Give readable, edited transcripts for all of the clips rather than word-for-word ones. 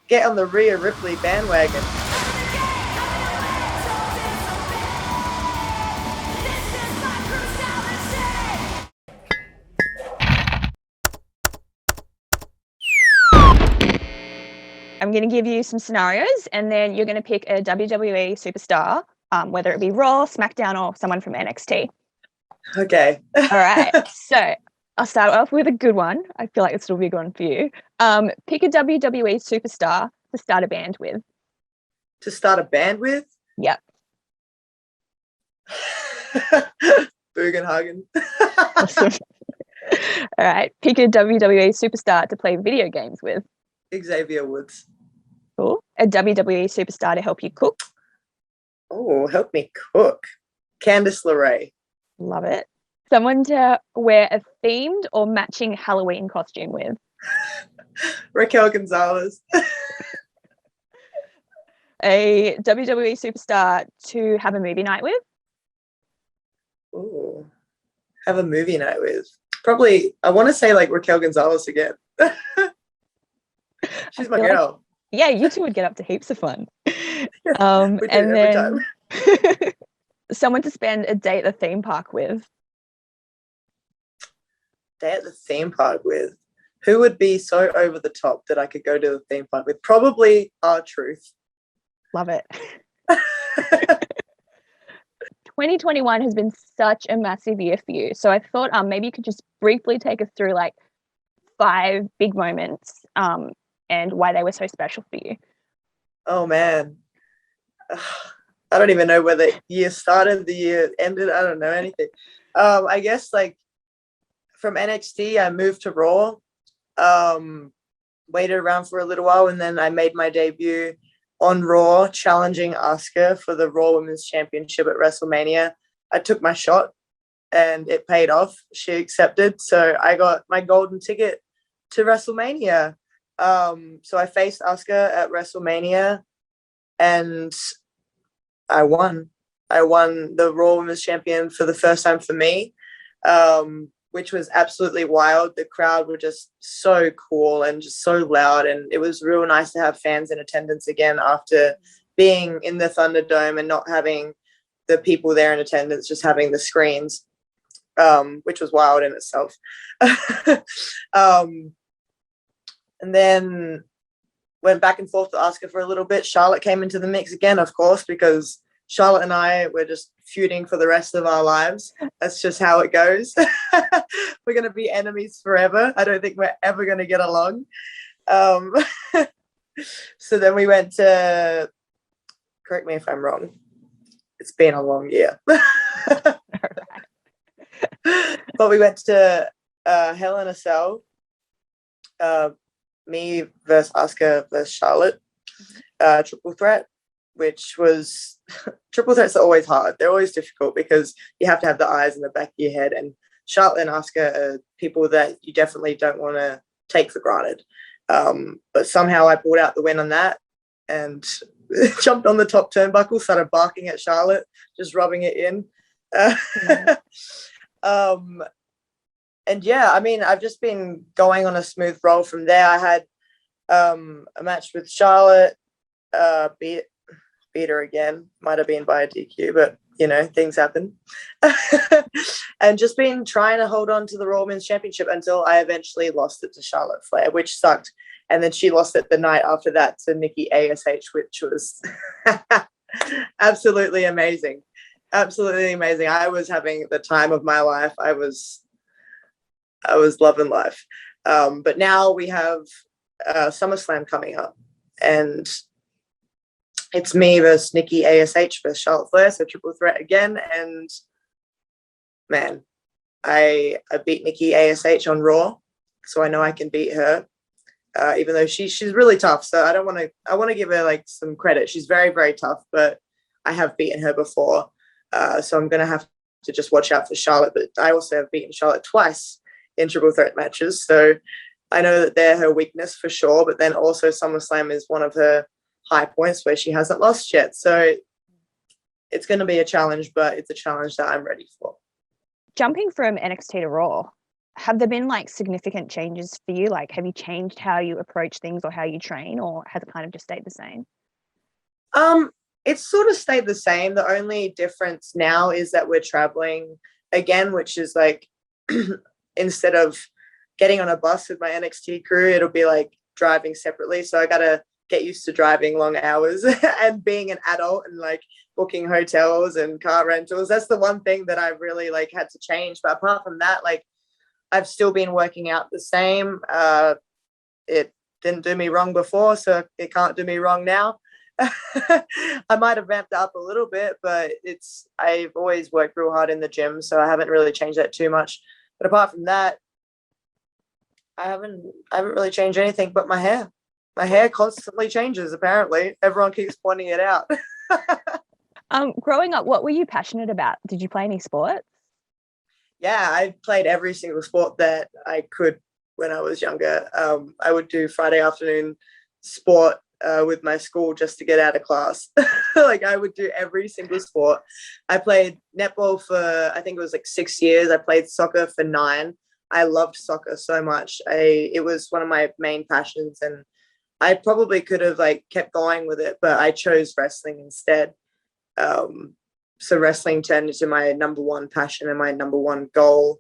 get on the Rhea Ripley bandwagon. I'm going to give you some scenarios, and then you're going to pick a WWE superstar, whether it be Raw, SmackDown, or someone from NXT. Okay. All right. So I'll start off with a good one. I feel like this will be a good one for you. Pick a WWE superstar to start a band with. To start a band with? Yep. Bugenhagen. Awesome. All right. Pick a WWE superstar to play video games with. Xavier Woods. Cool. A WWE superstar to help you cook. Oh, help me cook. Candice LeRae. Love it. Someone to wear a themed or matching Halloween costume with. Raquel Gonzalez. A WWE superstar to have a movie night with. Ooh, have a movie night with. Probably, I want to say like Raquel Gonzalez again. She's my girl. Like, yeah, you two would get up to heaps of fun. We do and every then time. Someone to spend a day at the theme park with. Day at the theme park with. Who would be so over the top that I could go to the theme park with? Probably R-Truth. Love it. 2021 has been such a massive year for you. So I thought maybe you could just briefly take us through like 5 big moments and why they were so special for you. Oh, man. I don't even know where the year started, the year ended. I don't know anything. I guess like from NXT, I moved to Raw, waited around for a little while, and then I made my debut on Raw, challenging Asuka for the Raw Women's Championship at WrestleMania. I took my shot and it paid off. She accepted. So I got my golden ticket to WrestleMania. So I faced Asuka at WrestleMania and I won. I won the Raw Women's Champion for the first time for me, which was absolutely wild. The crowd were just so cool and just so loud. And it was real nice to have fans in attendance again after being in the Thunderdome and not having the people there in attendance, just having the screens, which was wild in itself. And then went back and forth to Asuka for a little bit. Charlotte came into the mix again, of course, because Charlotte and I were just feuding for the rest of our lives. That's just how it goes. We're going to be enemies forever. I don't think we're ever going to get along. So then we went to, correct me if I'm wrong, it's been a long year. But we went to Hell in a Cell, me versus Asuka versus Charlotte, triple threat, which was triple threats are always hard. They're always difficult because you have to have the eyes in the back of your head. And Charlotte and Asuka are people that you definitely don't want to take for granted. But somehow I pulled out the win on that and jumped on the top turnbuckle, started barking at Charlotte, just rubbing it in. And yeah, I mean, I've just been going on a smooth roll from there. I had a match with Charlotte, beat her again. Might have been by a DQ, but you know, things happen. And just been trying to hold on to the Raw Women's Championship until I eventually lost it to Charlotte Flair, which sucked. And then she lost it the night after that to Nikki ASH, which was absolutely amazing. Absolutely amazing. I was having the time of my life. I was loving life. But now we have SummerSlam coming up, and it's me versus Nikki ASH versus Charlotte Flair, so triple threat again. And man, I beat Nikki ASH on Raw, so I know I can beat her. Even though she's really tough, so I want to give her like some credit. She's very, very tough, but I have beaten her before, so I'm gonna have to just watch out for Charlotte. But I also have beaten Charlotte twice in triple threat matches, so I know that they're her weakness for sure. But then also SummerSlam is one of her high points where she hasn't lost yet, so it's going to be a challenge, but it's a challenge that I'm ready for. Jumping from NXT to Raw, have there been like significant changes for you? Like, have you changed how you approach things or how you train, or has it kind of just stayed the same? It's sort of stayed the same. The only difference now is that we're traveling again, which is like instead of getting on a bus with my NXT crew, it'll be like driving separately. So I gotta get used to driving long hours and being an adult and like booking hotels and car rentals. That's the one thing that I've really like had to change. But apart from that, like I've still been working out the same. It didn't do me wrong before, so it can't do me wrong now. I might have ramped up a little bit, but I've always worked real hard in the gym, so I haven't really changed that too much. But apart from that, I haven't really changed anything but my hair. My hair constantly changes, apparently. Everyone keeps pointing it out. Growing up, what were you passionate about? Did you play any sports? Yeah, I played every single sport that I could when I was younger. I would do Friday afternoon sport with my school just to get out of class. Like I would do every single sport. I played netball for, I think it was like 6 years. I played soccer for 9. I loved soccer so much. It was one of my main passions, and I probably could have like kept going with it, but I chose wrestling instead. So wrestling turned into my number one passion and my number one goal,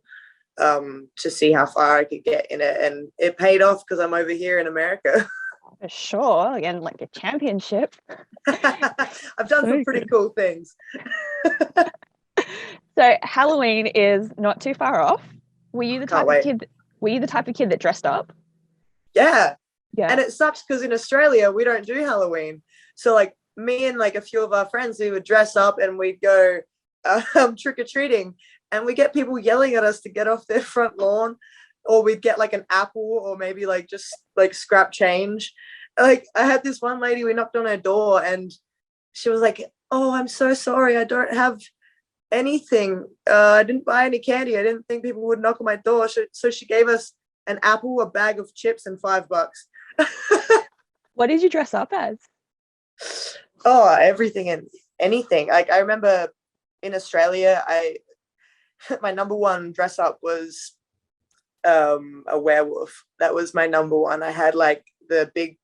to see how far I could get in it. And it paid off because I'm over here in America. For sure. Again, like a championship. I've done some pretty cool things. So Halloween is not too far off. Were you the type Can't of kid? Were you the type of kid that dressed up? Yeah. Yeah. And it sucks because in Australia we don't do Halloween. So like me and like a few of our friends, we would dress up and we'd go trick-or-treating, and we get people yelling at us to get off their front lawn, or we'd get like an apple or maybe like just like scrap change. Like I had this one lady, we knocked on her door and she was like, "Oh, I'm so sorry, I don't have anything. I didn't buy any candy. I didn't think people would knock on my door." So she gave us an apple, a bag of chips, and $5. What did you dress up as? Oh, everything and anything. Like I remember in Australia, my number one dress up was a werewolf. That was my number one. I had like the big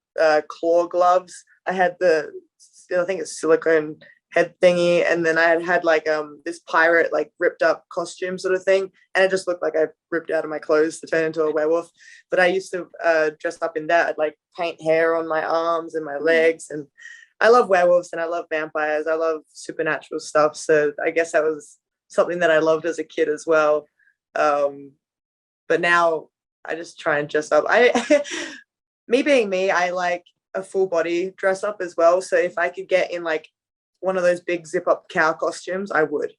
claw gloves. I had I think it's silicone head thingy, and then I had like this pirate like ripped up costume sort of thing, and it just looked like I ripped out of my clothes to turn into a werewolf. But I used to dress up in that. I'd like paint hair on my arms and my legs, and I love werewolves and I love vampires. I love supernatural stuff, so I guess that was something that I loved as a kid as well. But now I just try and dress up. Me being me, I like a full body dress up as well. So if I could get in like one of those big zip up cow costumes, I would.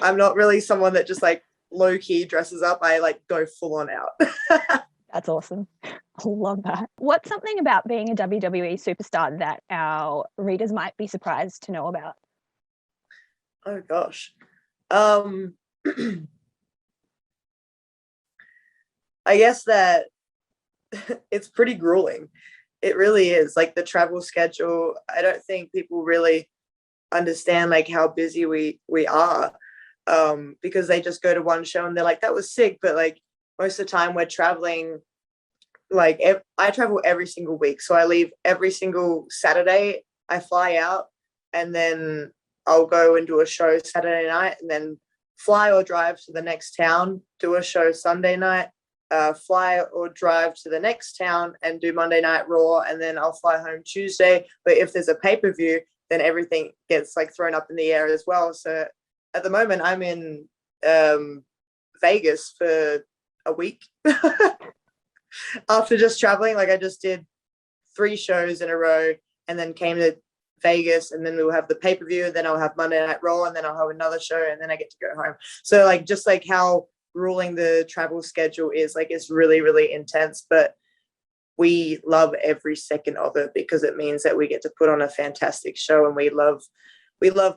I'm not really someone that just like low key dresses up. I like go full on out. That's awesome. I love that. What's something about being a WWE superstar that our readers might be surprised to know about? Oh gosh. I guess that it's pretty grueling. It really is. Like the travel schedule, I don't think people really understand like how busy we are, because they just go to one show and they're like, that was sick. But like most of the time we're traveling, like I travel every single week. So I leave every single Saturday, I fly out, and then I'll go and do a show Saturday night, and then fly or drive to the next town, do a show Sunday night, fly or drive to the next town and do Monday Night Raw, and then I'll fly home Tuesday. But if there's a pay-per-view, then everything gets like thrown up in the air as well. So at the moment I'm in Vegas for a week. After just traveling, like I just did 3 shows in a row and then came to Vegas, and then we'll have the pay-per-view, then I'll have Monday Night Raw, and then I'll have another show, and then I get to go home. So like just like how grueling the travel schedule is, like it's really, really intense, but we love every second of it because it means that we get to put on a fantastic show, and we love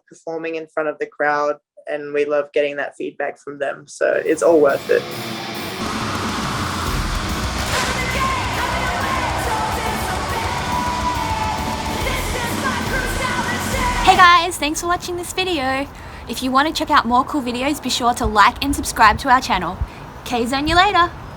performing in front of the crowd, and we love getting that feedback from them. So it's all worth it. Hey guys, thanks for watching this video. If you want to check out more cool videos, be sure to like and subscribe to our channel. Kzone you later.